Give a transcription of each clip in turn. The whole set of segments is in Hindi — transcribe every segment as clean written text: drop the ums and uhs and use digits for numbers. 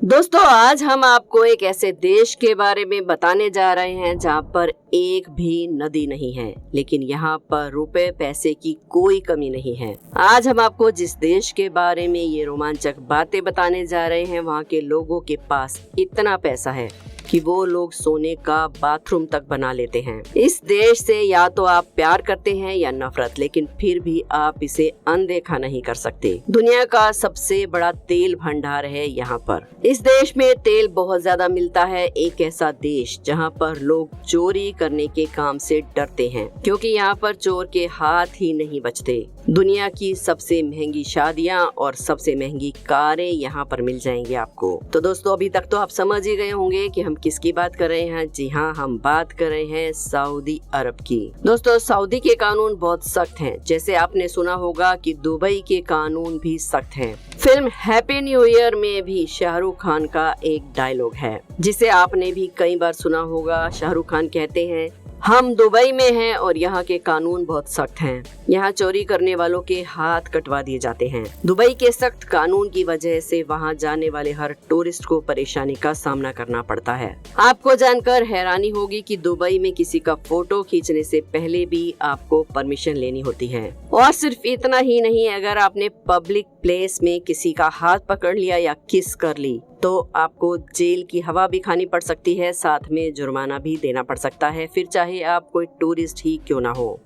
दोस्तों, आज हम आपको एक ऐसे देश के बारे में बताने जा रहे हैं जहां पर एक भी नदी नहीं है, लेकिन यहाँ पर रुपए पैसे की कोई कमी नहीं है। आज हम आपको जिस देश के बारे में ये रोमांचक बातें बताने जा रहे हैं, वहाँ के लोगों के पास इतना पैसा है कि वो लोग सोने का बाथरूम तक बना लेते हैं। इस देश से या तो आप प्यार करते हैं या नफरत, लेकिन फिर भी आप इसे अनदेखा नहीं कर सकते। दुनिया का सबसे बड़ा तेल भंडार है यहाँ पर। इस देश में तेल बहुत ज्यादा मिलता है। एक ऐसा देश जहाँ पर लोग चोरी करने के काम से डरते हैं, क्योंकि यहाँ पर चोर के हाथ ही नहीं बचते। दुनिया की सबसे महंगी शादियाँ और सबसे महंगी कारें यहाँ पर मिल जाएंगी आपको। तो दोस्तों, अभी तक तो आप समझ ही गए होंगे कि हम किसकी बात कर रहे हैं। जी हाँ, हम बात कर रहे हैं सऊदी अरब की। दोस्तों, सऊदी के कानून बहुत सख्त हैं। जैसे आपने सुना होगा कि दुबई के कानून भी सख्त हैं। फिल्म हैप्पी न्यू ईयर में भी शाहरुख खान का एक डायलॉग है, जिसे आपने भी कई बार सुना होगा। शाहरुख खान कहते हैं, हम दुबई में हैं और यहाँ के कानून बहुत सख्त हैं। यहाँ चोरी करने वालों के हाथ कटवा दिए जाते हैं। दुबई के सख्त कानून की वजह से वहाँ जाने वाले हर टूरिस्ट को परेशानी का सामना करना पड़ता है। आपको जानकर हैरानी होगी कि दुबई में किसी का फोटो खींचने से पहले भी आपको परमिशन लेनी होती है। और सिर्फ इतना ही नहीं, अगर आपने पब्लिक प्लेस में किसी का हाथ पकड़ लिया या किस कर ली तो आपको जेल की हवा भी खानी पड़ सकती है, साथ में जुर्माना भी देना पड़ सकता है, फिर चाहे आप कोई टूरिस्ट ही क्यों ना हो।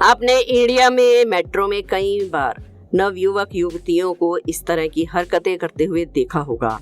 आपने इंडिया में मेट्रो में कई बार नवयुवक युवतियों को इस तरह की हरकतें करते हुए देखा होगा,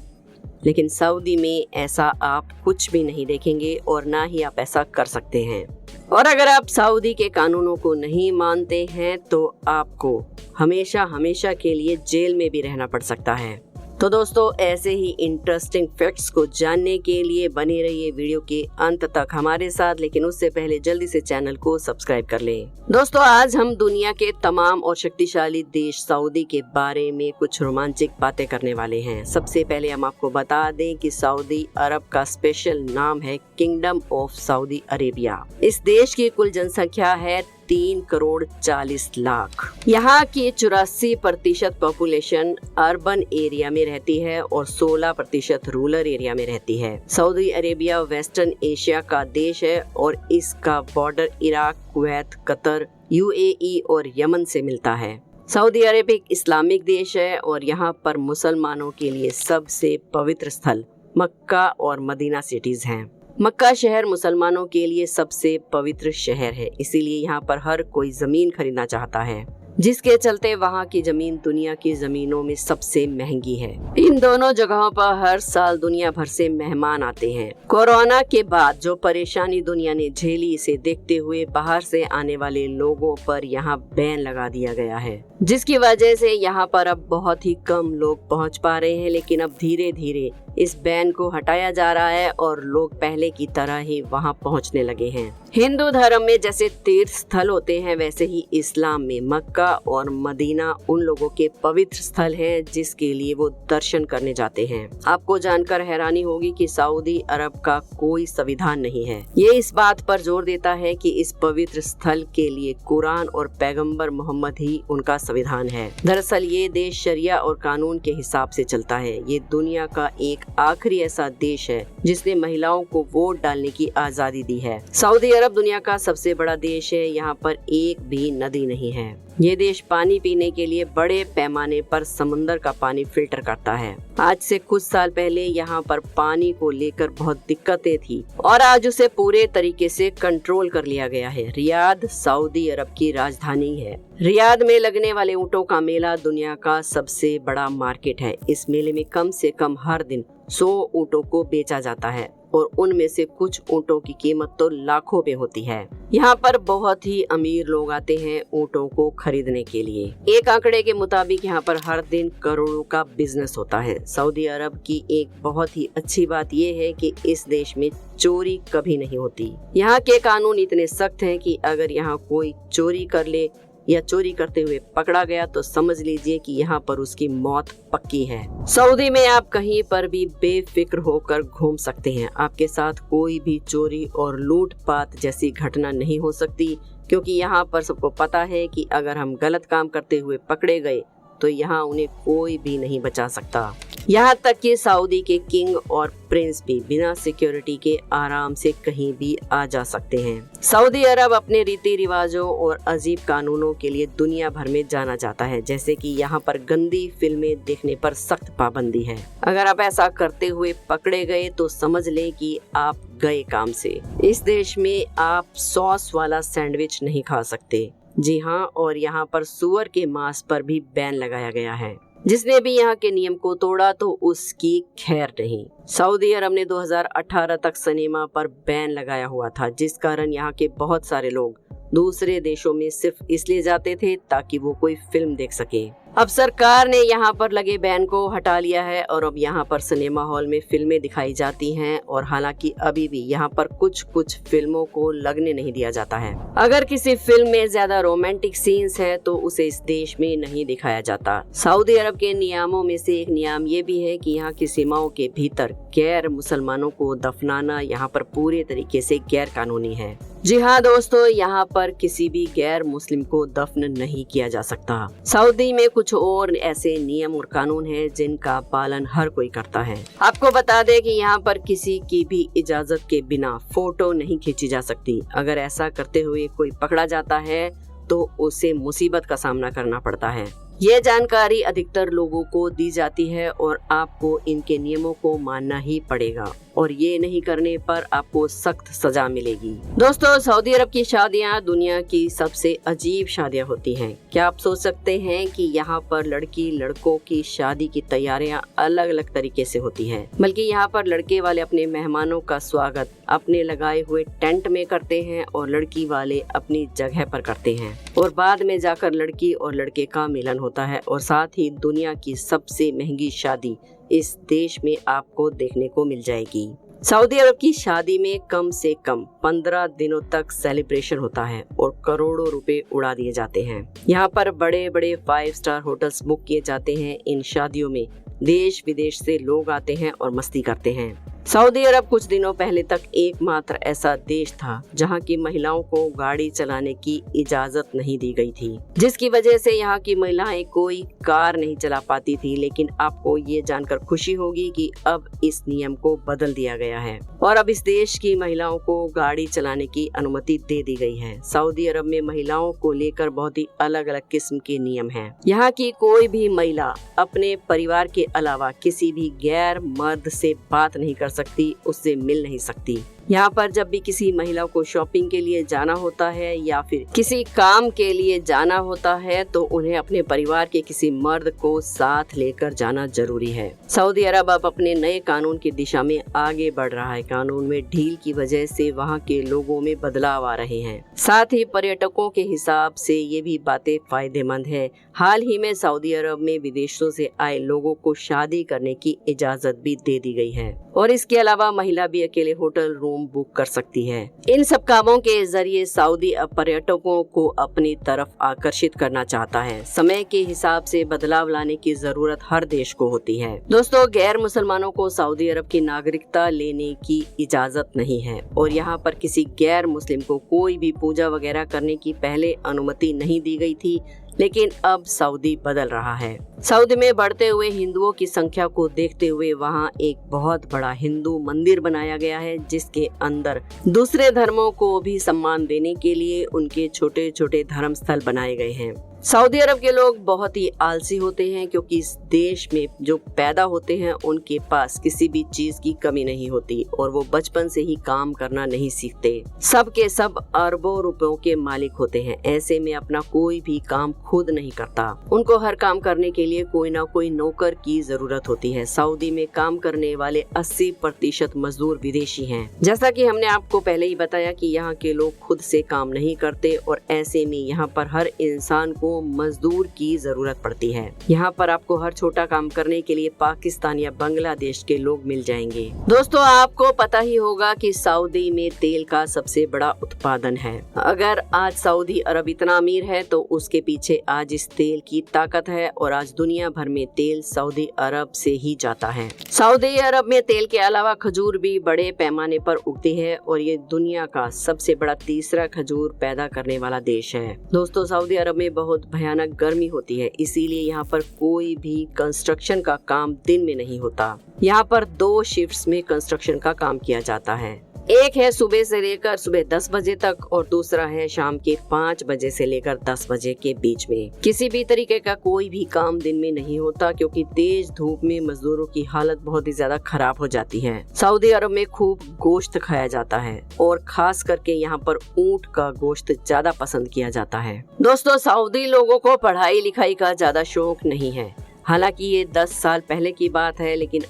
लेकिन सऊदी में ऐसा आप कुछ भी नहीं देखेंगे और ना ही आप ऐसा कर सकते हैं। और अगर आप सऊदी के कानूनों को नहीं मानते हैं तो आपको हमेशा हमेशा के लिए जेल में भी रहना पड़ सकता है। तो दोस्तों, ऐसे ही इंटरेस्टिंग फैक्ट्स को जानने के लिए बने रहिए वीडियो के अंत तक हमारे साथ, लेकिन उससे पहले जल्दी से चैनल को सब्सक्राइब कर लें। दोस्तों, आज हम दुनिया के तमाम और शक्तिशाली देश सऊदी के बारे में कुछ रोमांचक बातें करने वाले हैं। सबसे पहले हम आपको बता दें कि सऊदी अरब का स्पेशल नाम है किंगडम ऑफ सऊदी अरेबिया। इस देश की कुल जनसंख्या है 3,40,00,000। यहाँ की 84% पॉपुलेशन अर्बन एरिया में रहती है और 16% रूरल एरिया में रहती है। सऊदी अरेबिया वेस्टर्न एशिया का देश है और इसका border Iraq, Kuwait, Qatar, UAE और यमन से मिलता है। सऊदी अरब एक इस्लामिक देश है और यहाँ पर मुसलमानों के लिए सबसे पवित्र स्थल मक्का और मदीना सिटीज हैं। मक्का शहर मुसलमानों के लिए सबसे पवित्र शहर है, इसीलिए यहाँ पर हर कोई जमीन खरीदना चाहता है, जिसके चलते वहाँ की जमीन दुनिया की जमीनों में सबसे महंगी है। इन दोनों जगहों पर हर साल दुनिया भर से मेहमान आते हैं। कोरोना के बाद जो परेशानी दुनिया ने झेली, इसे देखते हुए बाहर से आने वाले लोगों पर यहाँ बैन लगा दिया गया है, जिसकी वजह से यहाँ पर अब बहुत ही कम लोग पहुँच पा रहे हैं। लेकिन अब धीरे धीरे इस बैन को हटाया जा रहा है और लोग पहले की तरह ही वहां पहुंचने लगे हैं। हिंदू धर्म में जैसे तीर्थ स्थल होते हैं, वैसे ही इस्लाम में मक्का और मदीना उन लोगों के पवित्र स्थल हैं जिसके लिए वो दर्शन करने जाते हैं। आपको जानकर हैरानी होगी कि सऊदी अरब का कोई संविधान नहीं है। ये इस बात पर जोर देता है कि इस पवित्र स्थल के लिए कुरान और पैगम्बर मोहम्मद ही उनका संविधान है। दरअसल ये देश शरिया और कानून के हिसाब से चलता है। ये दुनिया का एक आखिरी ऐसा देश है जिसने महिलाओं को वोट डालने की आजादी दी है। सऊदी अरब दुनिया का सबसे बड़ा देश है। यहाँ पर एक भी नदी नहीं है। ये देश पानी पीने के लिए बड़े पैमाने पर समुद्र का पानी फिल्टर करता है। आज से कुछ साल पहले यहाँ पर पानी को लेकर बहुत दिक्कतें थी और आज उसे पूरे तरीके से कंट्रोल कर लिया गया है। रियाद सऊदी अरब की राजधानी है। रियाद में लगने वाले ऊँटों का मेला दुनिया का सबसे बड़ा मार्केट है। इस मेले में कम से कम हर दिन 100 ऊँटों को बेचा जाता है और उनमें से कुछ ऊँटों की कीमत तो लाखों में होती है। यहाँ पर बहुत ही अमीर लोग आते हैं ऊँटों को खरीदने के लिए। एक आंकड़े के मुताबिक यहाँ पर हर दिन करोड़ों का बिजनेस होता है। सऊदी अरब की एक बहुत ही अच्छी बात यह है कि इस देश में चोरी कभी नहीं होती। यहाँ के कानून इतने सख्त हैं कि अगर यहाँ कोई चोरी कर ले या चोरी करते हुए पकड़ा गया तो समझ लीजिए कि यहाँ पर उसकी मौत पक्की है। सऊदी में आप कहीं पर भी बेफिक्र होकर घूम सकते हैं। आपके साथ कोई भी चोरी और लूटपाट जैसी घटना नहीं हो सकती, क्योंकि यहाँ पर सबको पता है कि अगर हम गलत काम करते हुए पकड़े गए तो यहाँ उन्हें कोई भी नहीं बचा सकता। यहाँ तक कि सऊदी के किंग और प्रिंस भी बिना सिक्योरिटी के आराम से कहीं भी आ जा सकते हैं। सऊदी अरब अपने रीति रिवाजों और अजीब कानूनों के लिए दुनिया भर में जाना जाता है, जैसे कि यहाँ पर गंदी फिल्में देखने पर सख्त पाबंदी है। अगर आप ऐसा करते हुए पकड़े गए तो समझ लें कि आप गए काम से। इस देश में आप सॉस वाला सैंडविच नहीं खा सकते। जी हाँ, और यहाँ पर सुअर के मांस पर भी बैन लगाया गया है। जिसने भी यहाँ के नियम को तोड़ा तो उसकी खैर नहीं। सऊदी अरब ने 2018 तक सिनेमा पर बैन लगाया हुआ था, जिस कारण यहाँ के बहुत सारे लोग दूसरे देशों में सिर्फ इसलिए जाते थे ताकि वो कोई फिल्म देख सके। अब सरकार ने यहाँ पर लगे बैन को हटा लिया है और अब यहाँ पर सिनेमा हॉल में फिल्में दिखाई जाती हैं, और हालांकि अभी भी यहाँ पर कुछ फिल्मों को लगने नहीं दिया जाता है। अगर किसी फिल्म में ज्यादा रोमांटिक सीन्स हैं तो उसे इस देश में नहीं दिखाया जाता। सऊदी अरब के नियमों में से एक नियम ये भी है कि यहाँ की सीमाओं के भीतर गैर मुसलमानों को दफनाना यहाँ पर पूरे तरीके से गैर कानूनी है। जी हाँ दोस्तों, यहाँ पर किसी भी गैर मुस्लिम को दफन नहीं किया जा सकता। सऊदी में कुछ और ऐसे नियम और कानून हैं जिनका पालन हर कोई करता है। आपको बता दें कि यहाँ पर किसी की भी इजाजत के बिना फोटो नहीं खींची जा सकती। अगर ऐसा करते हुए कोई पकड़ा जाता है तो उसे मुसीबत का सामना करना पड़ता है। ये जानकारी अधिकतर लोगों को दी जाती है और आपको इनके नियमों को मानना ही पड़ेगा, और ये नहीं करने पर आपको सख्त सजा मिलेगी। दोस्तों, सऊदी अरब की शादियां दुनिया की सबसे अजीब शादियां होती हैं। क्या आप सोच सकते हैं कि यहाँ पर लड़की लड़कों की शादी की तैयारियां अलग अलग तरीके से होती हैं, बल्कि यहाँ पर लड़के वाले अपने मेहमानों का स्वागत अपने लगाए हुए टेंट में करते हैं और लड़की वाले अपनी जगह पर करते हैं, और बाद में जाकर लड़की और लड़के का मिलन होता है। और साथ ही दुनिया की सबसे महंगी शादी इस देश में आपको देखने को मिल जाएगी। सऊदी अरब की शादी में कम से कम 15 दिनों तक सेलिब्रेशन होता है और करोड़ों रुपए उड़ा दिए जाते हैं। यहाँ पर बड़े बड़े 5 स्टार होटल्स बुक किए जाते हैं। इन शादियों में देश विदेश से लोग आते हैं और मस्ती करते हैं। सऊदी अरब कुछ दिनों पहले तक एकमात्र ऐसा देश था जहां की महिलाओं को गाड़ी चलाने की इजाजत नहीं दी गई थी, जिसकी वजह से यहाँ की महिलाएं कोई कार नहीं चला पाती थी। लेकिन आपको ये जानकर खुशी होगी कि अब इस नियम को बदल दिया गया है और अब इस देश की महिलाओं को गाड़ी चलाने की अनुमति दे दी गई है। सऊदी अरब में महिलाओं को लेकर बहुत ही अलग अलग किस्म के नियम हैं। यहाँ की कोई भी महिला अपने परिवार के अलावा किसी भी गैर मर्द से बात नहीं कर सकती, उससे मिल नहीं सकती। यहाँ पर जब भी किसी महिला को शॉपिंग के लिए जाना होता है या फिर किसी काम के लिए जाना होता है तो उन्हें अपने परिवार के किसी मर्द को साथ लेकर जाना जरूरी है। सऊदी अरब अब अपने नए कानून की दिशा में आगे बढ़ रहा है। कानून में ढील की वजह से वहाँ के लोगों में बदलाव आ रहे हैं। साथ ही पर्यटकों के हिसाब से ये भी बातें फायदेमंद है। हाल ही में सऊदी अरब में विदेशों से आए लोगों को शादी करने की इजाजत भी दे दी गई है और इसके अलावा महिला भी अकेले होटल रूम बुक कर सकती है। इन सब कामों के जरिए सऊदी अब पर्यटकों को अपनी तरफ आकर्षित करना चाहता है। समय के हिसाब से बदलाव लाने की जरूरत हर देश को होती है। दोस्तों, गैर मुसलमानों को सऊदी अरब की नागरिकता लेने की इजाजत नहीं है और यहाँ पर किसी गैर मुस्लिम को कोई भी पूजा वगैरह करने की पहले अनुमति नहीं दी गई थी, लेकिन अब सऊदी बदल रहा है। सऊदी में बढ़ते हुए हिंदुओं की संख्या को देखते हुए वहाँ एक बहुत बड़ा हिंदू मंदिर बनाया गया है, जिसके अंदर दूसरे धर्मों को भी सम्मान देने के लिए उनके छोटे छोटे धर्म स्थल बनाए गए हैं। सऊदी अरब के लोग बहुत ही आलसी होते हैं क्योंकि इस देश में जो पैदा होते हैं उनके पास किसी भी चीज की कमी नहीं होती और वो बचपन से ही काम करना नहीं सीखते। सब के सब अरबों रुपयों के मालिक होते हैं। ऐसे में अपना कोई भी काम खुद नहीं करता। उनको हर काम करने के लिए कोई ना कोई नौकर की जरूरत होती है। सऊदी में काम करने वाले 80% मजदूर विदेशी हैं। जैसा कि हमने आपको पहले ही बताया कि यहाँ के लोग खुद से काम नहीं करते और ऐसे में यहाँ पर हर इंसान को मजदूर की जरूरत पड़ती है। यहाँ पर आपको हर छोटा काम करने के लिए पाकिस्तान या बांग्लादेश के लोग मिल जाएंगे। दोस्तों, आपको पता ही होगा कि सऊदी में तेल का सबसे बड़ा उत्पादन है। अगर आज सऊदी अरब इतना अमीर है तो उसके पीछे आज इस तेल की ताकत है और आज दुनिया भर में तेल सऊदी अरब से ही जाता है। सऊदी अरब में तेल के अलावा खजूर भी बड़े पैमाने पर उगती है और ये दुनिया का सबसे बड़ा तीसरा खजूर पैदा करने वाला देश है। दोस्तों, सऊदी अरब में बहुत बहुत भयानक गर्मी होती है, इसीलिए यहाँ पर कोई भी कंस्ट्रक्शन का काम दिन में नहीं होता। यहाँ पर 2 शिफ्ट्स में कंस्ट्रक्शन का काम किया जाता है। एक है सुबह से लेकर सुबह 10 बजे तक और दूसरा है शाम के 5 बजे से लेकर 10 बजे के बीच में। किसी भी तरीके का कोई भी काम दिन में नहीं होता, क्योंकि तेज धूप में मजदूरों की हालत बहुत ही ज्यादा खराब हो जाती है। सऊदी अरब में खूब गोश्त खाया जाता है और खास करके यहाँ पर ऊंट का गोश्त ज्यादा पसंद किया जाता है। दोस्तों, सऊदी लोगों को पढ़ाई लिखाई का ज्यादा शौक नहीं है। हालांकि ये 10 साल पहले की बात है, लेकिन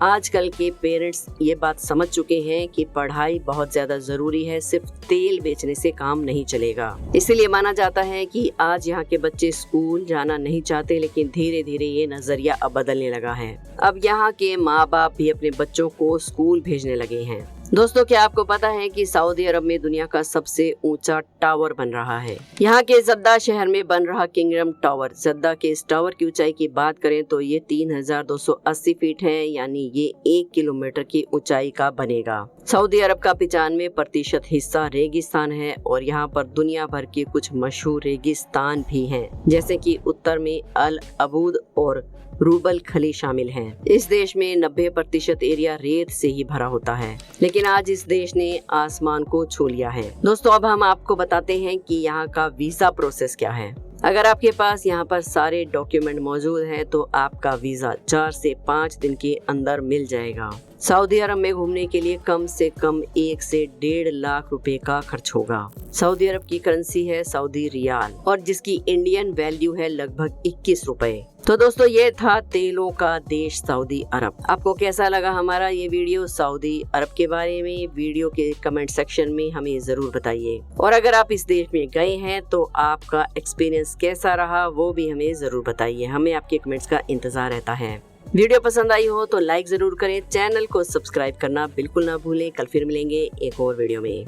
आजकल के पेरेंट्स ये बात समझ चुके हैं कि पढ़ाई बहुत ज्यादा जरूरी है, सिर्फ तेल बेचने से काम नहीं चलेगा। इसीलिए माना जाता है कि आज यहाँ के बच्चे स्कूल जाना नहीं चाहते, लेकिन धीरे धीरे ये नजरिया अब बदलने लगा है। अब यहाँ के माँ बाप भी अपने बच्चों को स्कूल भेजने लगे हैं। दोस्तों, क्या आपको पता है कि सऊदी अरब में दुनिया का सबसे ऊंचा टावर बन रहा है। यहाँ के जद्दा शहर में बन रहा किंगडम टावर। जद्दा के इस टावर की ऊंचाई की बात करें तो ये 3280 फीट है, यानी ये 1 किलोमीटर की ऊंचाई का बनेगा। सऊदी अरब का 95% हिस्सा रेगिस्तान है और यहाँ पर दुनिया भर के कुछ मशहूर रेगिस्तान भी हैं, जैसे कि उत्तर में अल अबूद और रूबल खली शामिल हैं। इस देश में 90% एरिया रेत से ही भरा होता है, लेकिन आज इस देश ने आसमान को छू लिया है। दोस्तों, अब हम आपको बताते हैं कि यहाँ का वीजा प्रोसेस क्या है। अगर आपके पास यहाँ पर सारे डॉक्यूमेंट मौजूद हैं तो आपका वीजा 4 से 5 दिन के अंदर मिल जाएगा। सऊदी अरब में घूमने के लिए कम से कम 1 से 1.5 लाख रुपए का खर्च होगा। सऊदी अरब की करेंसी है सऊदी रियाल और जिसकी इंडियन वैल्यू है लगभग 21 रुपए। तो दोस्तों, ये था तेलों का देश सऊदी अरब। आपको कैसा लगा हमारा ये वीडियो सऊदी अरब के बारे में? वीडियो के कमेंट सेक्शन में हमें जरूर बताइए। और अगर आप इस देश में गए हैं तो आपका एक्सपीरियंस कैसा रहा वो भी हमें जरूर बताइए। हमें आपके कमेंट्स का इंतजार रहता है। वीडियो पसंद आई हो तो लाइक जरूर करें, चैनल को सब्सक्राइब करना बिल्कुल ना भूलें। कल फिर मिलेंगे एक और वीडियो में।